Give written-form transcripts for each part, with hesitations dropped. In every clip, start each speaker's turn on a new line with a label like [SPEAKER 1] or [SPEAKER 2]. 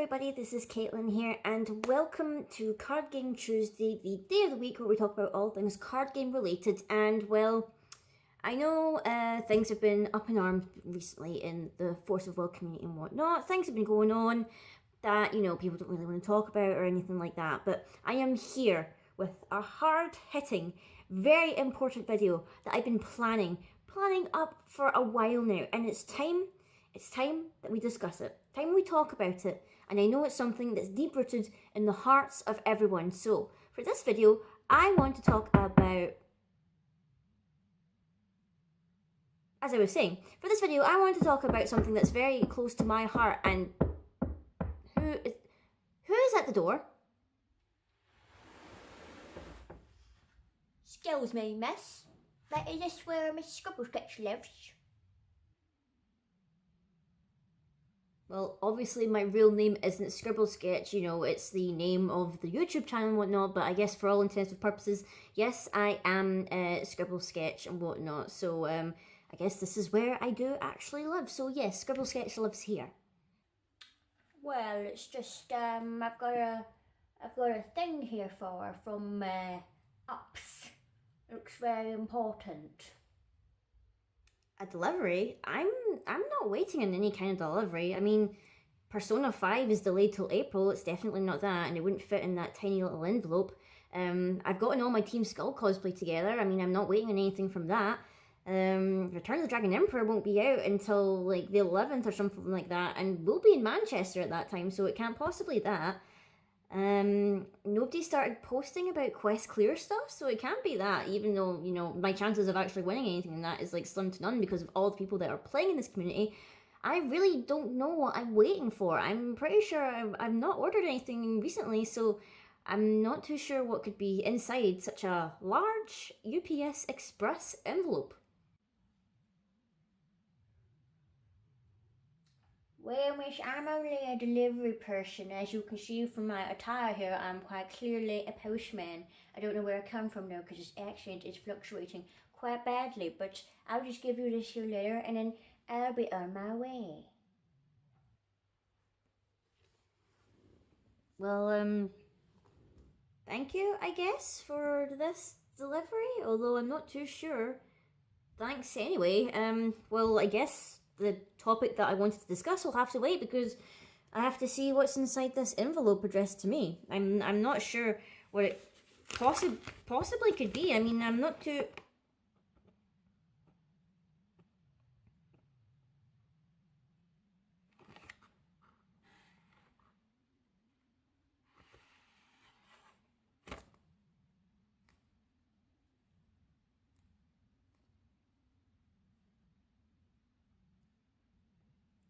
[SPEAKER 1] everybody, this is Caitlin here and welcome to Card Game Tuesday, the day of the week where we talk about all things card game related. And well, I know things have been up in arms recently in the Force of Will community and whatnot. Things have been going on that, you know, people don't really want to talk about or anything like that. But I am here with a hard-hitting, very important video that I've been planning up for a while now, and it's time that we discuss it. Time we talk about it. And I know it's something that's deep-rooted in the hearts of everyone. So, for this video, I want to talk about... As I was saying, for this video, I want to talk about something that's very close to my heart. And who is at the door?
[SPEAKER 2] Excuse me, miss. But is this where Miss Scribblesketch lives?
[SPEAKER 1] Well, obviously my real name isn't Scribblesketch, you know, it's the name of the YouTube channel and whatnot, but I guess for all intents and purposes, yes, I am Scribblesketch and whatnot, so I guess this is where I do actually live, so yes, Scribblesketch lives here.
[SPEAKER 2] Well, it's just, I've got a thing here for her from Ups. Looks very important.
[SPEAKER 1] A delivery? I'm not waiting on any kind of delivery. I mean, Persona 5 is delayed till April. It's definitely not that, and it wouldn't fit in that tiny little envelope. I've gotten all my Team Skull cosplay together. I mean, I'm not waiting on anything from that. Return of the Dragon Emperor won't be out until like the 11th or something like that, and we'll be in Manchester at that time, so it can't possibly that. Nobody started posting about quest clear stuff, so it can't be that, even though, you know, my chances of actually winning anything in that is like slim to none because of all the people that are playing in this community. I really don't know what I'm waiting for. I'm pretty sure I've not ordered anything recently, so I'm not too sure what could be inside such a large UPS Express envelope.
[SPEAKER 2] Well, miss, I'm only a delivery person. As you can see from my attire here, I'm quite clearly a postman. I don't know where I come from now because this accent is fluctuating quite badly, but I'll just give you this here letter and then I'll be on my way.
[SPEAKER 1] Well, thank you, I guess, for this delivery, although I'm not too sure. Thanks anyway. Well, I guess the topic that I wanted to discuss will have to wait because I have to see what's inside this envelope addressed to me. I'm not sure what it possibly could be. I mean, I'm not too...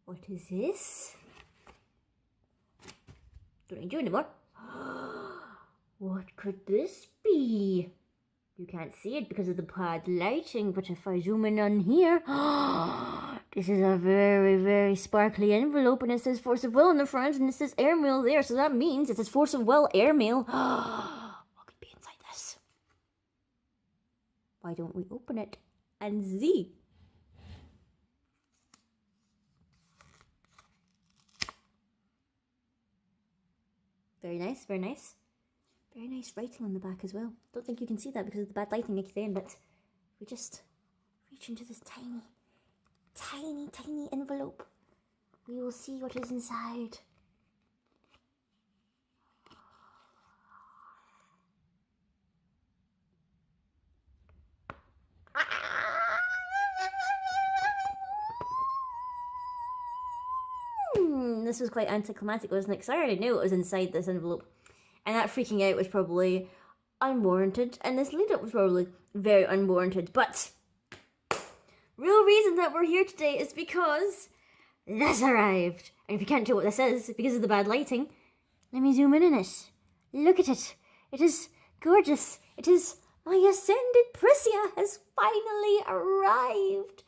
[SPEAKER 1] What is this? Don't need you anymore. What could this be? You can't see it because of the bad lighting, but if I zoom in on here, this is a very, very sparkly envelope, and it says Force of Will on the front, and it says Airmail there, so that means it says Force of Will Airmail. What could be inside this? Why don't we open it and see? Very nice, very nice. Very nice writing on the back as well. Don't think you can see that because of the bad lighting again, but we just reach into this tiny envelope. We will see what is inside. This was quite anticlimactic, wasn't it? Because I already knew it was inside this envelope. And that freaking out was probably unwarranted. And this lead up was probably very unwarranted. But real reason that we're here today is because this arrived. And if you can't tell what this is because of the bad lighting, let me zoom in on it. Look at it. It is gorgeous. It is my ascended Priscia has finally arrived.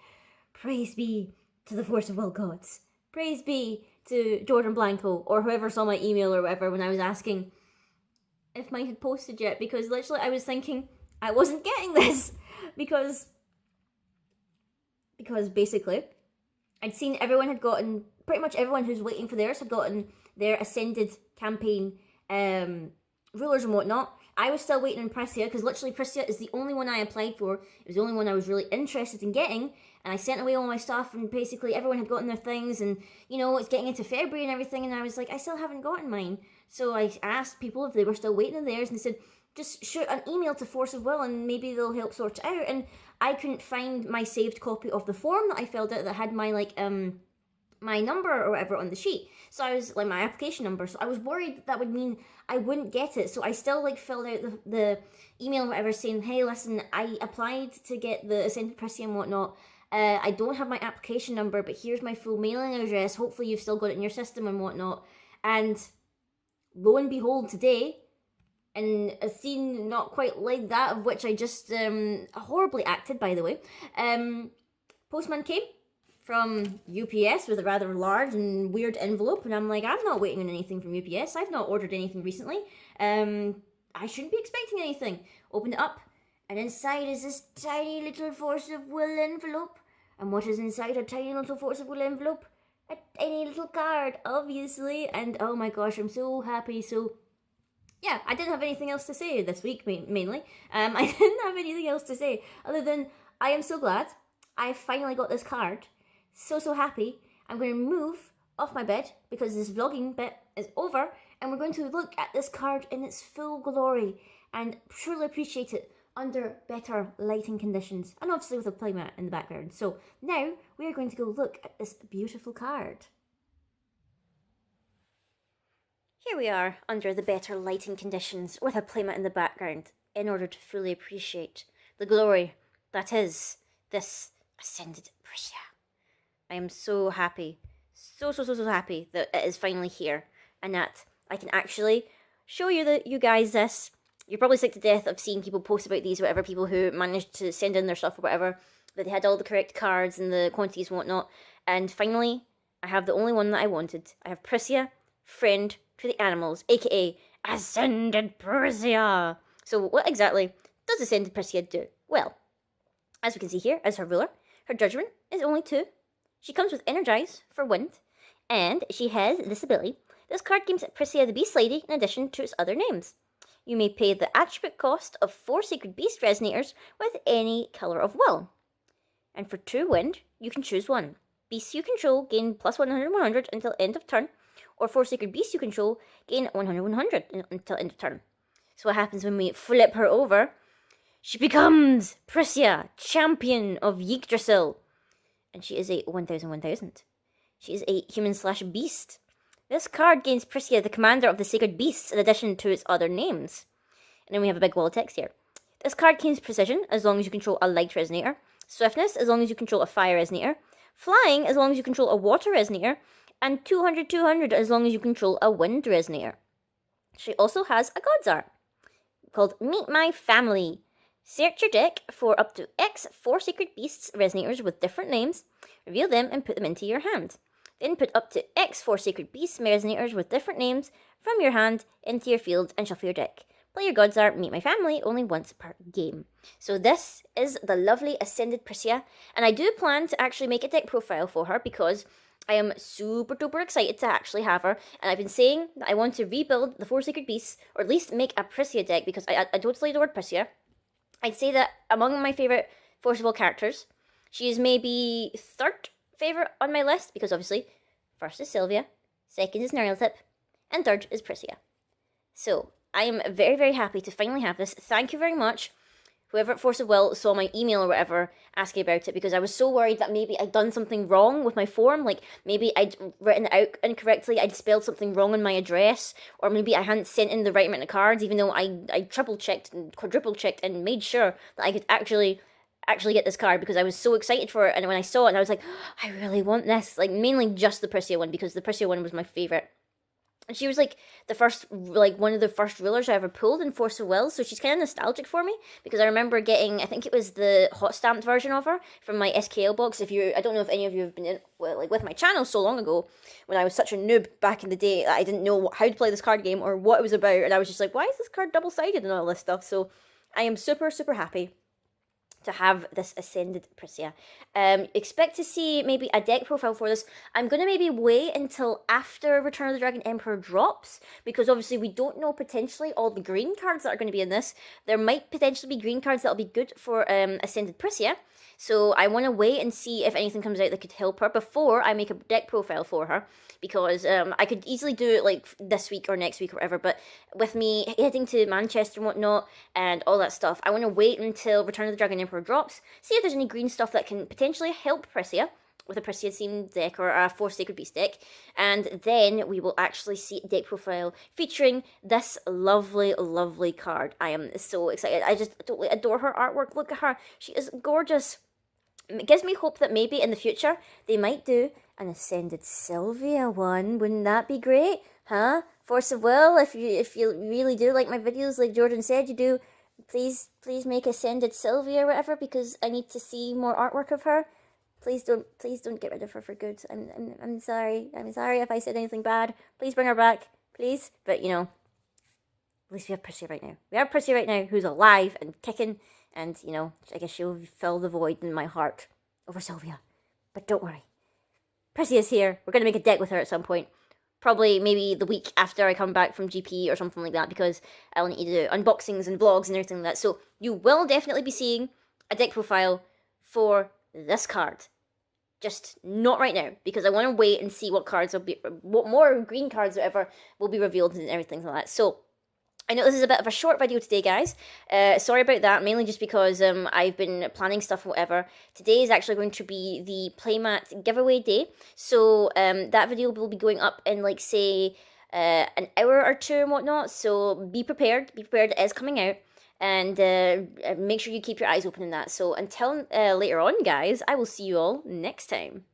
[SPEAKER 1] Praise be to the Force of Will gods. Praise be to Jordan Blanco or whoever saw my email or whatever when I was asking if mine had posted yet, because literally I was thinking I wasn't getting this because basically I'd seen everyone had gotten pretty much everyone who's waiting for theirs had gotten their Ascended campaign rulers and whatnot. I was still waiting on Priscia, because literally Priscia is the only one I applied for. It was the only one I was really interested in getting, and I sent away all my stuff, and basically everyone had gotten their things, and, you know, it's getting into February and everything, and I was like, I still haven't gotten mine. So I asked people if they were still waiting on theirs, and they said, just shoot an email to Force of Will, and maybe they'll help sort it out. And I couldn't find my saved copy of the form that I filled out that had my, like, my number or whatever on the sheet. So I was like, my application number. So I was worried that would mean I wouldn't get it. So I still like filled out the email or whatever saying, hey, listen, I applied to get the Ascended Priscia and whatnot. I don't have my application number, but here's my full mailing address. Hopefully you've still got it in your system and whatnot. And lo and behold, today, in a scene not quite like that, of which I just horribly acted, by the way, postman came from UPS with a rather large and weird envelope, and I'm like, I'm not waiting on anything from UPS. I've not ordered anything recently. I shouldn't be expecting anything. Opened it up, and inside is this tiny little Force of Will envelope. And what is inside a tiny little Force of Will envelope? A tiny little card, obviously. And oh my gosh, I'm so happy. So yeah, I didn't have anything else to say this week, mainly. I didn't have anything else to say other than I am so glad I finally got this card. So happy. I'm going to move off my bed because this vlogging bit is over, and we're going to look at this card in its full glory and truly appreciate it under better lighting conditions, and obviously with a playmat in the background. So now we are going to go look at this beautiful card. Here we are under the better lighting conditions with a playmat in the background in order to fully appreciate the glory that is this Ascended Priscia. I am so happy, so happy that it is finally here, and that I can actually show you guys this. You're probably sick to death of seeing people post about these, whatever, people who managed to send in their stuff or whatever, that they had all the correct cards and the quantities and whatnot, and finally, I have the only one that I wanted. I have Priscia, friend to the animals, aka Ascended Priscia. So what exactly does Ascended Priscia do? Well, as we can see here, as her ruler, her judgment is only 2. She comes with Energize for wind, and she has this ability. This card gives Priscia the Beast Lady in addition to its other names. You may pay the attribute cost of 4 Sacred Beast Resonators with any colour of will. And for 2 wind, you can choose one. Beasts you control gain plus 100/100 until end of turn, or 4 Sacred Beasts you control gain 100/100 until end of turn. So what happens when we flip her over? She becomes Priscia, champion of Yggdrasil. And she is a 1000/1000. She is a human/beast. This card gains Priscia the commander of the sacred beasts in addition to its other names. And then we have a big wall of text here. This card gains precision as long as you control a light resonator, swiftness as long as you control a fire resonator, flying as long as you control a water resonator, and 200/200 as long as you control a wind resonator. She also has a God's Art called Meet My Family. Search your deck for up to X 4 Sacred Beasts Resonators with different names, reveal them and put them into your hand. Then put up to X 4 Sacred Beasts Resonators with different names from your hand into your field and shuffle your deck. Play your Gods Art Meet My Family only once per game. So this is the lovely Ascended Priscia, and I do plan to actually make a deck profile for her because I am super duper excited to actually have her, and I've been saying that I want to rebuild the 4 Sacred Beasts, or at least make a Priscia deck, because I totally adored Priscia. I'd say that among my favourite Force of Will characters, she is maybe 3rd favourite on my list, because obviously, 1st is Sylvia, 2nd is Neriltip, and 3rd is Priscia. So, I am very, very happy to finally have this. Thank you very much, whoever at Force of Will saw my email or whatever asking about it, because I was so worried that maybe I'd done something wrong with my form, like maybe I'd written it out incorrectly, I'd spelled something wrong on my address, or maybe I hadn't sent in the right amount of cards, even though I triple checked and quadruple checked and made sure that I could actually get this card, because I was so excited for it. And when I saw it, I was like, I really want this, like mainly just the Priscia one, because the Priscia one was my favourite. And she was like one of the first rulers I ever pulled in Force of Will, so she's kind of nostalgic for me, because I remember getting, I think it was the hot stamped version of her from my SKL box. I don't know if any of you have been with my channel so long ago, when I was such a noob back in the day that I didn't know how to play this card game or what it was about, and I was just like, why is this card double-sided and all this stuff? So I am super, super happy to have this Ascended Priscilla. Expect to see maybe a deck profile for this. I'm going to maybe wait until after Return of the Dragon Emperor drops, because obviously we don't know potentially all the green cards that are going to be in this. There might potentially be green cards that'll be good for Ascended Priscilla. So I want to wait and see if anything comes out that could help her before I make a deck profile for her, because I could easily do it like this week or next week or whatever, but with me heading to Manchester and whatnot and all that stuff, I want to wait until Return of the Dragon Emperor drops, see if there's any green stuff that can potentially help Priscilla with a Priscilla themed deck or a Force Sacred Beast deck, and then we will actually see a deck profile featuring this lovely, lovely card. I am so excited. I just totally adore her artwork. Look at her. She is gorgeous. It gives me hope that maybe in the future they might do an Ascended Sylvia one. Wouldn't that be great? Huh? Force of Will, if you really do like my videos, like Jordan said you do, please make Ascended Sylvia or whatever, because I need to see more artwork of her. Please don't get rid of her for good. I'm sorry. I'm sorry if I said anything bad. Please bring her back, please. But you know, at least we have Prissy right now. We have Prissy right now, who's alive and kicking, and you know, I guess she'll fill the void in my heart over Sylvia. But don't worry, Prissy is here. We're gonna make a deck with her at some point. Probably maybe the week after I come back from GP or something like that, because I'll need to do unboxings and vlogs and everything like that. So you will definitely be seeing a deck profile for this card. Just not right now, because I want to wait and see what cards will be, what more green cards or whatever will be revealed and everything like that. So I know this is a bit of a short video today, guys. Sorry about that, mainly just because I've been planning stuff or whatever. Today is actually going to be the Playmat Giveaway day, so that video will be going up in, like, say, an hour or two and whatnot, so be prepared. Be prepared, it is coming out, and make sure you keep your eyes open in that. So until later on, guys, I will see you all next time.